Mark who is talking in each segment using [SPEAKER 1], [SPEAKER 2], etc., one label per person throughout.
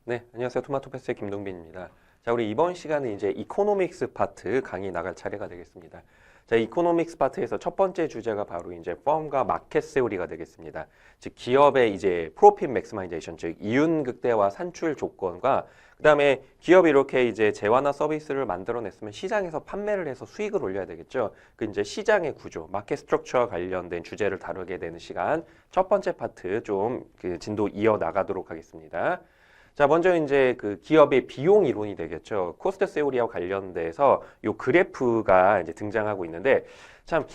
[SPEAKER 1] 네, 안녕하세요. 토마토패스의 김동빈입니다. 자, 우리 이번 시간은 이제 이코노믹스 파트 강의 나갈 차례가 되겠습니다. 자, 이코노믹스 파트에서 첫 번째 주제가 바로 이제 펌과 마켓 세오리가 되겠습니다. 즉, 기업의 이제 프로핏 맥시마이제이션, 즉 이윤 극대화 산출 조건과 그다음에 기업이 이렇게 이제 재화나 서비스를 만들어냈으면 시장에서 판매를 해서 수익을 올려야 되겠죠. 그 이제 시장의 구조, 마켓 스트럭처와 관련된 주제를 다루게 되는 시간 첫 번째 파트 좀 그 진도 이어 나가도록 하겠습니다. 자, 먼저 이제 그 기업의 비용 이론이 되겠죠. 코스트 세오리와 관련돼서 요 그래프가 이제 등장하고 있는데 참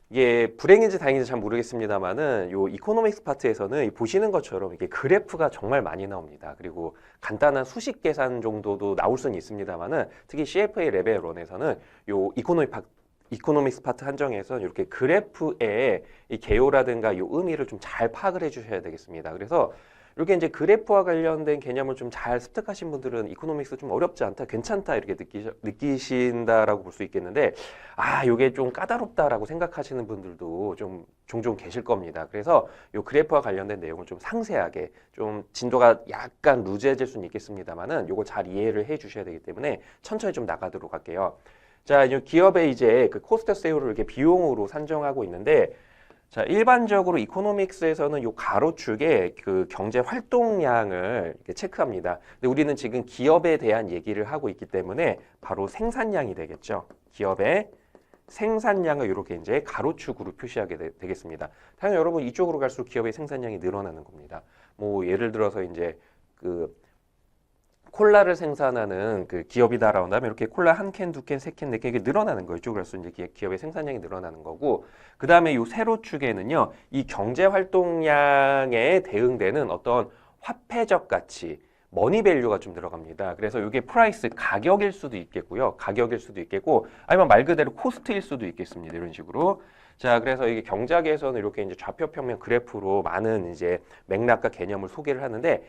[SPEAKER 1] 이게 불행인지 다행인지 잘 모르겠습니다만은 요 이코노믹스 파트에서는 보시는 것처럼 이게 그래프가 정말 많이 나옵니다. 그리고 간단한 수식 계산 정도도 나올 수는 있습니다만은 특히 CFA 레벨 1에서는 요 이코노믹스 파트 한정에서 이렇게 그래프의 이 개요라든가 요 의미를 좀 잘 파악을 해주셔야 되겠습니다. 그래서 이렇게 이제 그래프와 관련된 개념을 좀 잘 습득하신 분들은 이코노믹스 좀 어렵지 않다, 괜찮다 이렇게 느끼신다라고 볼 수 있겠는데 이게 좀 까다롭다라고 생각하시는 분들도 좀 종종 계실 겁니다. 그래서 이 그래프와 관련된 내용을 좀 상세하게 좀 진도가 약간 루즈해질 수는 있겠습니다만은 요거 잘 이해를 해 주셔야 되기 때문에 천천히 좀 나가도록 할게요. 자, 이 기업의 이제 그 코스트 세오를 이렇게 비용으로 산정하고 있는데 자, 일반적으로 이코노믹스에서는 요 가로축에 그 경제 활동량을 이렇게 체크합니다. 근데 우리는 지금 기업에 대한 얘기를 하고 있기 때문에 바로 생산량이 되겠죠. 기업의 생산량을 이렇게 이제 가로축으로 표시하게 되겠습니다. 당연히 여러분 이쪽으로 갈수록 기업의 생산량이 늘어나는 겁니다. 뭐 예를 들어서 이제 그 콜라를 생산하는 그 기업이다라고 한다면 이렇게 콜라 한 캔, 두 캔, 세 캔, 네 캔 이렇게 늘어나는 거예요. 이쪽으로 갈수록 이제 기업의 생산량이 늘어나는 거고 그 다음에 이 세로축에는요. 이 경제 활동량에 대응되는 어떤 화폐적 가치, 머니밸류가 좀 들어갑니다. 그래서 이게 프라이스, 가격일 수도 있겠고요. 가격일 수도 있겠고 아니면 말 그대로 코스트일 수도 있겠습니다. 이런 식으로. 자, 그래서 이게 경제학에서는 이렇게 이제 좌표평면 그래프로 많은 이제 맥락과 개념을 소개를 하는데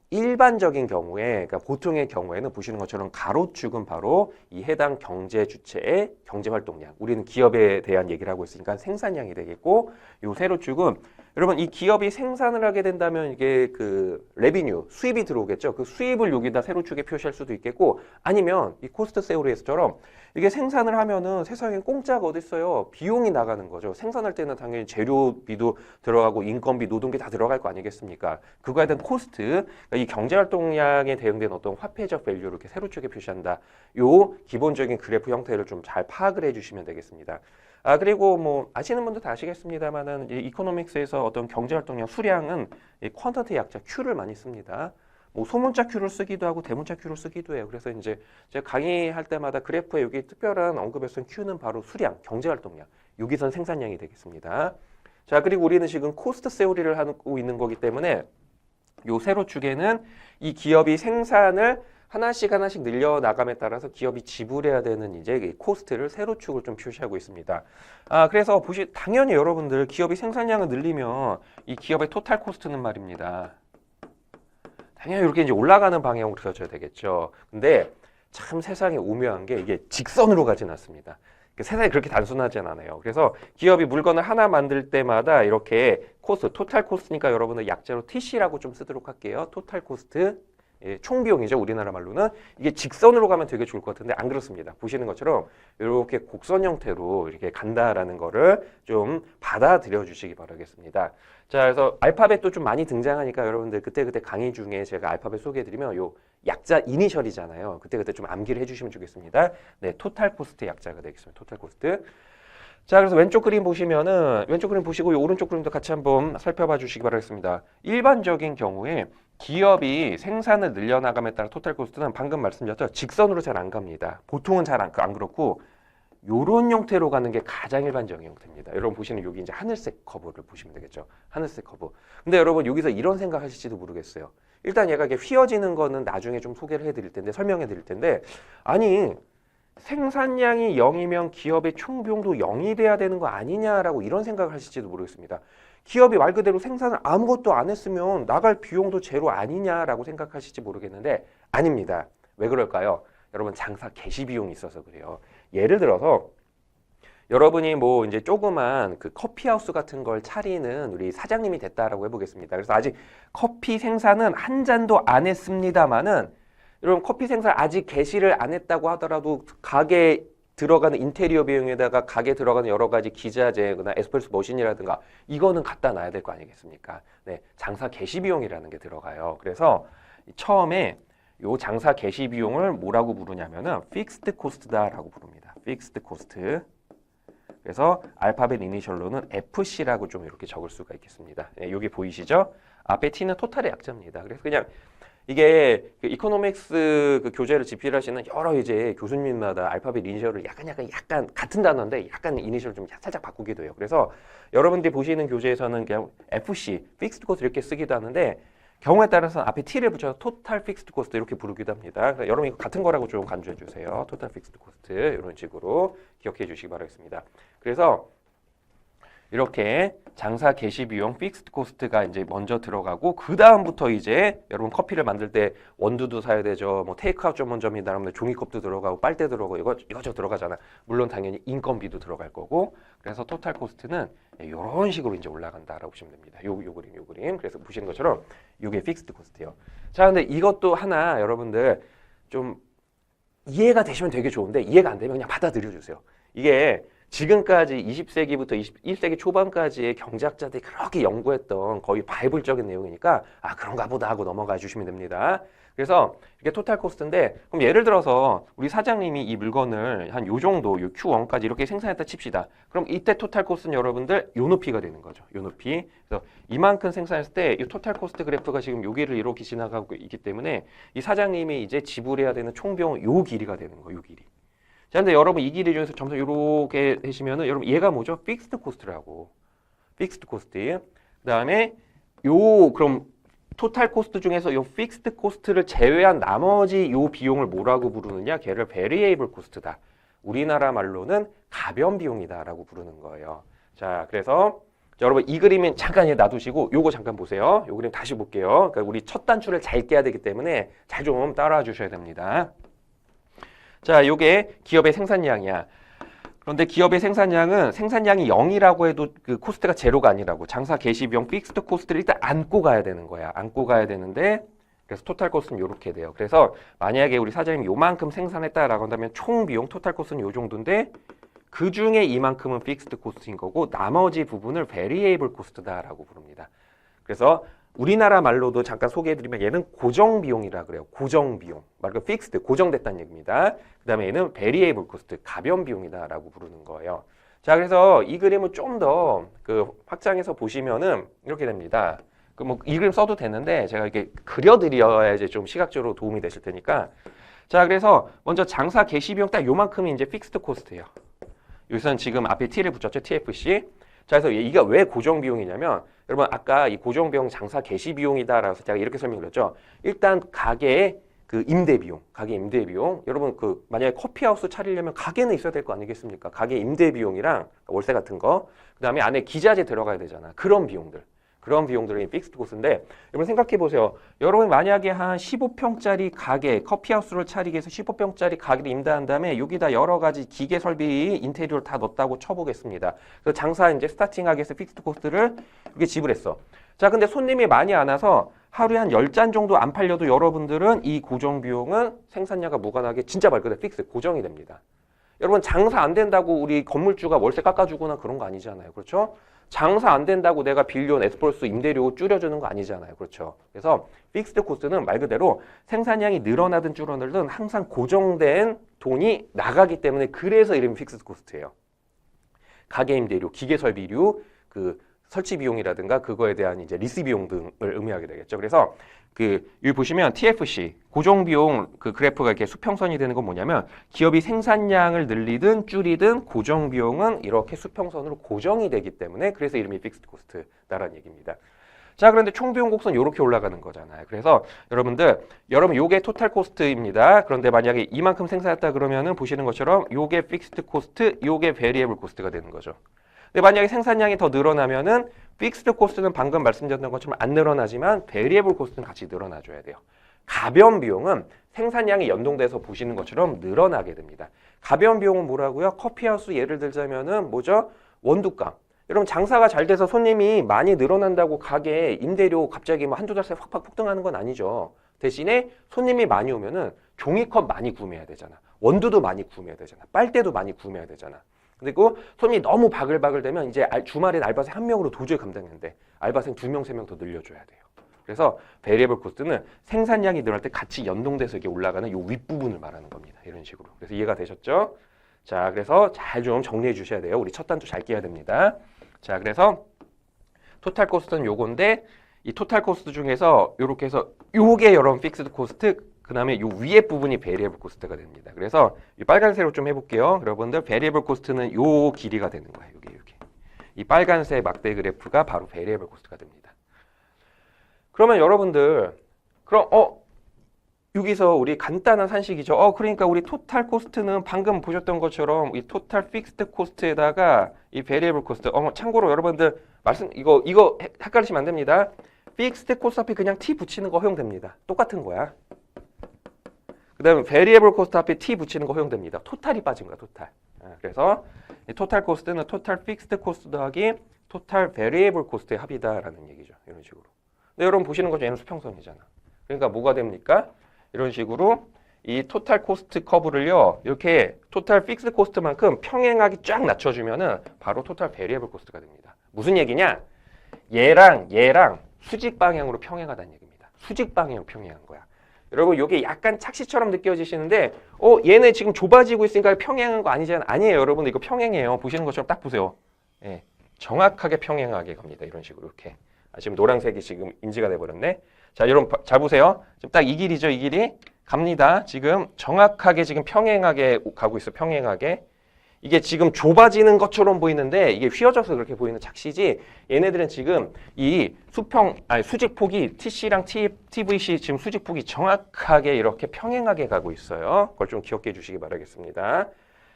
[SPEAKER 1] 일반적인 경우에, 그러니까 보통의 경우에는 보시는 것처럼 가로축은 바로 이 해당 경제 주체의 경제 활동량. 우리는 기업에 대한 얘기를 하고 있으니까 생산량이 되겠고, 요 세로축은 여러분 이 기업이 생산을 하게 된다면 이게 그 레비뉴, 수입이 들어오겠죠. 그 수입을 여기다 세로축에 표시할 수도 있겠고, 아니면 이 코스트 세오리에서처럼 이게 생산을 하면은 세상에 공짜가 어디 있어요? 비용이 나가는 거죠. 생산할 때는 당연히 재료비도 들어가고 인건비, 노동비 다 들어갈 거 아니겠습니까? 그거에 대한 코스트, 그러니까 이 경제활동량에 대응된 어떤 화폐적 밸류를 이렇게 세로축에 표시한다. 요 기본적인 그래프 형태를 좀 잘 파악을 해주시면 되겠습니다. 그리고 뭐 아시는 분도 다 아시겠습니다만은 이 이코노믹스에서 어떤 경제활동량 수량은 이 퀀터티 약자 Q를 많이 씁니다. 뭐 소문자 Q를 쓰기도 하고 대문자 Q를 쓰기도 해요. 그래서 이제 제가 강의할 때마다 그래프에 여기 특별한 언급했던 Q는 바로 수량, 경제활동량. 여기선 생산량이 되겠습니다. 자, 그리고 우리는 지금 코스트 세오리를 하고 있는 거기 때문에 요 세로축에는 이 기업이 생산을 하나씩 늘려나감에 따라서 기업이 지불해야 되는 이제 코스트를 세로축을 좀 표시하고 있습니다. 그래서 당연히 여러분들 기업이 생산량을 늘리면 이 기업의 토탈 코스트는 말입니다. 당연히 이렇게 이제 올라가는 방향으로 그려져야 되겠죠. 근데 참 세상에 오묘한 게 이게 직선으로 가진 않습니다. 세상이 그렇게 단순하진 않아요. 그래서 기업이 물건을 하나 만들 때마다 이렇게 코스트, 토탈 코스트니까 여러분들 약자로 TC라고 좀 쓰도록 할게요. 토탈 코스트. 예, 총비용이죠. 우리나라 말로는. 이게 직선으로 가면 되게 좋을 것 같은데 안 그렇습니다. 보시는 것처럼 이렇게 곡선 형태로 이렇게 간다라는 거를 좀 받아들여 주시기 바라겠습니다. 자, 그래서 알파벳도 좀 많이 등장하니까 여러분들 그때그때 강의 중에 제가 알파벳 소개해드리면 요 약자 이니셜이잖아요. 그때그때 좀 암기를 해주시면 좋겠습니다. 네, 토탈 코스트 약자가 되겠습니다. 토탈 코스트. 자, 그래서 왼쪽 그림 보시면은 왼쪽 그림 보시고 이 오른쪽 그림도 같이 한번 살펴봐 주시기 바라겠습니다. 일반적인 경우에 기업이 생산을 늘려나감에 따라 토탈 코스트는 방금 말씀드렸죠. 직선으로 잘 안 갑니다. 보통은 잘 안 그렇고 요런 형태로 가는 게 가장 일반적인 형태입니다. 여러분 보시는 여기 이제 하늘색 커브를 보시면 되겠죠. 하늘색 커브. 근데 여러분 여기서 이런 생각 하실지도 모르겠어요. 일단 얘가 이게 휘어지는 거는 나중에 좀 소개를 해드릴 텐데 설명해 드릴 텐데 아니 생산량이 0이면 기업의 총비용도 0이 돼야 되는 거 아니냐라고 이런 생각을 하실지도 모르겠습니다. 기업이 말 그대로 생산을 아무것도 안 했으면 나갈 비용도 제로 아니냐라고 생각하실지 모르겠는데 아닙니다. 왜 그럴까요? 여러분 장사 개시 비용이 있어서 그래요. 예를 들어서 여러분이 뭐 이제 조그만 그 커피하우스 같은 걸 차리는 우리 사장님이 됐다라고 해보겠습니다. 그래서 아직 커피 생산은 한 잔도 안 했습니다만은 여러분 커피 생산 아직 개시를 안 했다고 하더라도 가게 들어가는 인테리어 비용에다가 가게 들어가는 여러 가지 기자재나 에스프레소 머신이라든가 이거는 갖다 놔야 될 거 아니겠습니까? 네, 장사 개시 비용이라는 게 들어가요. 그래서 처음에 요 장사 개시 비용을 뭐라고 부르냐면은 픽스드 코스트다라고 부릅니다. 픽스드 코스트. 그래서 알파벳 이니셜로는 FC라고 좀 이렇게 적을 수가 있겠습니다. 네, 여기 보이시죠? 앞에 T는 토탈의 약자입니다. 그래서 그냥 이게 그 이코노믹스 그 교재를 집필하시는 여러 이제 교수님마다 알파벳 이니셜을 약간 같은 단어인데 약간 이니셜을 좀 살짝 바꾸기도 해요. 그래서 여러분들이 보시는 교재에서는 그냥 FC, 픽스드 코스트 이렇게 쓰기도 하는데 경우에 따라서는 앞에 T를 붙여서 토탈 픽스드 코스트 이렇게 부르기도 합니다. 그래서 여러분 이거 같은 거라고 좀 간주해 주세요. 토탈 픽스드 코스트 이런 식으로 기억해 주시기 바라겠습니다. 그래서 이렇게 장사 개시 비용 픽스드 코스트가 이제 먼저 들어가고 그 다음부터 이제 여러분 커피를 만들 때 원두도 사야 되죠. 뭐 테이크아웃 전문점이다 그러면 종이컵도 들어가고 빨대 들어가고 이거저거 들어가잖아. 물론 당연히 인건비도 들어갈 거고 그래서 토탈 코스트는 이런 식으로 이제 올라간다라고 보시면 됩니다. 요 그림. 그래서 보시는 것처럼 이게 픽스드 코스트예요. 자, 근데 이것도 하나 여러분들 좀 이해가 되시면 되게 좋은데 이해가 안 되면 그냥 받아들여 주세요. 이게 지금까지 20세기부터 21세기 초반까지의 경제학자들이 그렇게 연구했던 거의 바이블적인 내용이니까 아 그런가 보다 하고 넘어가 주시면 됩니다. 그래서 이게 토탈 코스트인데 그럼 예를 들어서 우리 사장님이 이 물건을 한 요 정도 요 Q1까지 이렇게 생산했다 칩시다. 그럼 이때 토탈 코스트는 여러분들 요 높이가 되는 거죠. 요 높이. 그래서 이만큼 생산했을 때 이 토탈 코스트 그래프가 지금 여기를 이렇게 지나가고 있기 때문에 이 사장님이 이제 지불해야 되는 총 비용은 요 길이가 되는 거예요. 요 길이. 자, 근데 여러분 이 길이 중에서 점점 이렇게 하시면은 여러분 얘가 뭐죠? 픽스드 코스트라고. 픽스드 코스트. 그다음에 그럼 토탈 코스트 중에서 요 픽스드 코스트를 제외한 나머지 요 비용을 뭐라고 부르느냐? 걔를 베리에이블 코스트다. 우리나라 말로는 가변 비용이다라고 부르는 거예요. 자, 그래서 여러분 이 그림은 잠깐 놔두시고 요거 잠깐 보세요. 요 그림 다시 볼게요. 그러니까 우리 첫 단추를 잘 깨야 되기 때문에 잘 좀 따라와 주셔야 됩니다. 자, 요게 기업의 생산량이야. 그런데 기업의 생산량은 생산량이 0이라고 해도 그 코스트가 제로가 아니라고 장사 개시 비용 픽스드 코스트를 일단 안고 가야 되는 거야. 안고 가야 되는데 그래서 토탈 코스트는 요렇게 돼요. 그래서 만약에 우리 사장님이 요만큼 생산했다라고 한다면 총 비용 토탈 코스트는 요 정도인데 그 중에 이만큼은 픽스드 코스트인 거고 나머지 부분을 베리에이블 코스트다라고 부릅니다. 그래서 우리나라 말로도 잠깐 소개해드리면 얘는 고정 비용이라 그래요. 고정 비용. 말 그대로 픽스드, 고정됐다는 얘기입니다. 그 다음에 얘는 베리에이블 코스트, 가변 비용이다라고 부르는 거예요. 자, 그래서 이 그림을 좀 더 그 확장해서 보시면은 이렇게 됩니다. 그 뭐 이 그림 써도 되는데 제가 이렇게 그려드려야 이제 좀 시각적으로 도움이 되실 테니까. 자, 그래서 먼저 장사 개시 비용 딱 요만큼이 이제 픽스드 코스트예요. 여기서는 지금 앞에 T를 붙였죠. TFC. 자, 그래서 이게 왜 고정 비용이냐면 여러분 아까 이 고정 비용 장사 개시 비용이다라고 제가 이렇게 설명드렸죠. 일단 가게의 그 임대 비용, 가게 임대 비용. 여러분 그 만약에 커피하우스 차리려면 가게는 있어야 될 거 아니겠습니까? 가게 임대 비용이랑 월세 같은 거. 그다음에 안에 기자재 들어가야 되잖아. 그런 비용들이 픽스드 코스트인데 여러분 생각해 보세요. 여러분 만약에 한 15평짜리 가게, 커피하우스를 차리기 위해서 15평짜리 가게를 임대한 다음에 여기다 여러 가지 기계 설비, 인테리어를 다 넣었다고 쳐보겠습니다. 그래서 장사 이제 스타팅하기 위해서 픽스드 코스트를 이렇게 지불했어. 자, 근데 손님이 많이 안 와서 하루에 한 10잔 정도 안 팔려도 여러분들은 이 고정 비용은 생산량과 무관하게 진짜 말 그대로 픽스, 고정이 됩니다. 여러분 장사 안 된다고 우리 건물주가 월세 깎아주거나 그런 거 아니잖아요. 그렇죠? 장사 안 된다고 내가 빌려온 에스프레소 임대료 줄여주는 거 아니잖아요. 그렇죠? 그래서 픽스드 코스트는 말 그대로 생산량이 늘어나든 줄어들든 항상 고정된 돈이 나가기 때문에 그래서 이름이 픽스드 코스트예요. 가게 임대료, 기계 설비료, 그 설치 비용이라든가 그거에 대한 이제 리스 비용 등을 의미하게 되겠죠. 그래서 여기 보시면 TFC 고정 비용 그 그래프가 이렇게 수평선이 되는 건 뭐냐면 기업이 생산량을 늘리든 줄이든 고정 비용은 이렇게 수평선으로 고정이 되기 때문에 그래서 이름이 픽스드 코스트다라는 얘기입니다. 자, 그런데 총 비용 곡선 이렇게 올라가는 거잖아요. 그래서 여러분 요게 토탈 코스트입니다. 그런데 만약에 이만큼 생산했다 그러면은 보시는 것처럼 요게 픽스드 코스트, 요게 베리에블 코스트가 되는 거죠. 근데 만약에 생산량이 더 늘어나면은 픽스드 코스트는 방금 말씀드렸던 것처럼 안 늘어나지만 베리에블 코스트는 같이 늘어나줘야 돼요. 가변 비용은 생산량이 연동돼서 보시는 것처럼 늘어나게 됩니다. 가벼운 비용은 뭐라고요? 커피하우스 예를 들자면은 뭐죠? 원두값. 여러분 장사가 잘 돼서 손님이 많이 늘어난다고 가게 임대료 갑자기 뭐 한두 달 사이에 확 폭등하는 건 아니죠. 대신에 손님이 많이 오면은 종이컵 많이 구매해야 되잖아. 원두도 많이 구매해야 되잖아. 빨대도 많이 구매해야 되잖아. 그리고 손님이 너무 바글바글 되면 이제 주말엔 알바생 한 명으로 도저히 감당했는데 알바생 2명, 3명 더 늘려줘야 돼요. 그래서 베리애블 코스트는 생산량이 늘어날 때 같이 연동돼서 이게 올라가는 이 윗부분을 말하는 겁니다. 이런 식으로. 그래서 이해가 되셨죠? 자, 그래서 잘 좀 정리해 주셔야 돼요. 우리 첫 단도 잘 깨야 됩니다. 자, 그래서 토탈 코스트는 요건데 이 토탈 코스트 중에서 이렇게 해서 요게 여러분 픽스드 코스트, 그 다음에 요 위에 부분이 베리애블 코스트가 됩니다. 그래서 이 빨간색으로 좀 해볼게요. 여러분들 베리애블 코스트는 요 길이가 되는 거예요. 요게. 이 빨간색 막대 그래프가 바로 베리애블 코스트가 됩니다. 그러면 여러분들 그럼 여기서 우리 간단한 산식이죠. 그러니까 우리 토탈 코스트는 방금 보셨던 것처럼 이 토탈 픽스드 코스트에다가 이 베리애블 코스트. 참고로 여러분들 이거 헷갈리시면 안 됩니다. 픽스드 코스트 앞에 그냥 t 붙이는 거 허용됩니다. 똑같은 거야. 그다음에 베리애블 코스트 앞에 t 붙이는 거 허용됩니다. 토탈이 빠진 거야, 토탈. 그래서 이 토탈 코스트는 토탈 픽스드 코스트 더하기 토탈 베리애블 코스트의 합이다라는 얘기죠. 이런 식으로. 근데 여러분 보시는 거죠. 얘는 수평선이잖아. 그러니까 뭐가 됩니까? 이런 식으로 이 토탈 코스트 커브를요. 이렇게 토탈 픽스드 코스트만큼 평행하게 쫙 낮춰주면은 바로 토탈 베리애블 코스트가 됩니다. 무슨 얘기냐? 얘랑 수직 방향으로 평행하다는 얘기입니다. 수직 방향으로 평행한 거야. 여러분 이게 약간 착시처럼 느껴지시는데 얘네 지금 좁아지고 있으니까 평행한 거 아니잖아요. 아니에요. 여러분 이거 평행해요. 보시는 것처럼 딱 보세요. 예, 정확하게 평행하게 갑니다. 이런 식으로 이렇게. 지금 노란색이 지금 인지가 돼버렸네. 자, 여러분 잘 보세요. 지금 딱 이 길이죠. 이 길이 갑니다. 지금 정확하게 지금 평행하게 가고 있어. 평행하게. 이게 지금 좁아지는 것처럼 보이는데 이게 휘어져서 그렇게 보이는 착시지. 얘네들은 지금 이 수직폭이 TC랑 TVC 지금 수직폭이 정확하게 이렇게 평행하게 가고 있어요. 그걸 좀 기억해 주시기 바라겠습니다.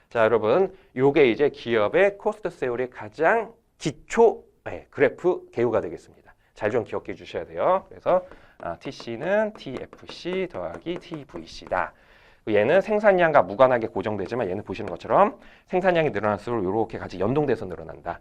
[SPEAKER 1] 자, 여러분 요게 이제 기업의 코스트 세율의 가장 기초 그래프 개요가 되겠습니다. 잘 좀 기억해 주셔야 돼요. 그래서 TC는 TFC 더하기 TVC다. 얘는 생산량과 무관하게 고정되지만 얘는 보시는 것처럼 생산량이 늘어날수록 이렇게 같이 연동돼서 늘어난다.